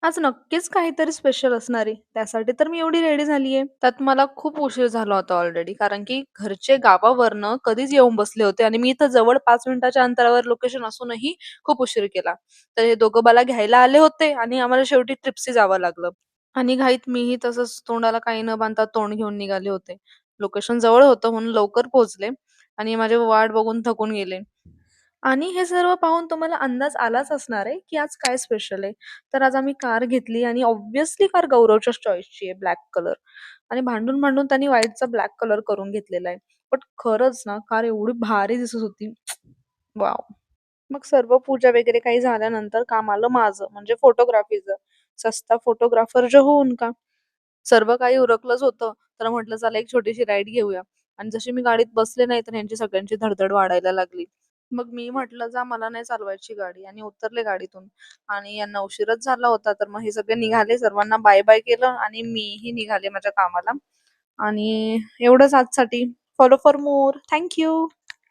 आज नक्कीच काहीतरी स्पेशल असणार आहे. त्यासाठी तर मी एवढी रेडी झालीये. त्यात मला खूप उशीर झाला होता ऑलरेडी. कारण की घरचे गावावरनं कधीच येऊन बसले होते आणि मी इथं जवळ 5 मिनिटाच्या अंतरावर लोकेशन असूनही खूप उशीर केला. तर हे दोघं मला घ्यायला आले होते आणि आम्हाला शेवटी ट्रिप्सी जावं लागलं. आणि घाईत मीही तसंच तोंडाला काही न बांधता तोंड घेऊन निघाले होते. लोकेशन जवळ होतं म्हणून लवकर पोहोचले आणि माझी वाट बघून थकून गेले. आणि हे सर्व पाहून तुम्हाला अंदाज आलाच असणार आहे, की आज काय स्पेशल आहे. तर आज आम्ही कार घेतली आणि ऑब्व्हियसली कार गौरवच्याच चॉईसची आहे ब्लॅक कलर आणि भांडून-भांडून त्यांनी व्हाईटचा ब्लॅक कलर करून घेतलेला आहे. बट खरंच ना कार एवढी भारी दिसत होती. वॉव! मग सर्व पूजा वगैरे काही झाल्यानंतर काम आलं माझं म्हणजे फोटोग्राफीचं. सस्ता फोटोग्राफर जो होऊन का. सर्व काही उरकलंच होतं. तर म्हटलं चला एक छोटीशी राईड घेऊया आणि जशी मी गाडीत बसले नाही तर ह्यांची सगळ्यांची धडधड वाढायला लागली. मग मी म्हटलं, "जा मला नाही चालवायची गाडी" आणि उतरले गाडीतून आणि यांना उशीरच झाला होता. तर मग हे सगळे निघाले. सर्वांना बाय-बाय केलं आणि मीही निघाले माझ्या कामाला आणि एवढंच आजसाठी. Follow for more. Thank you.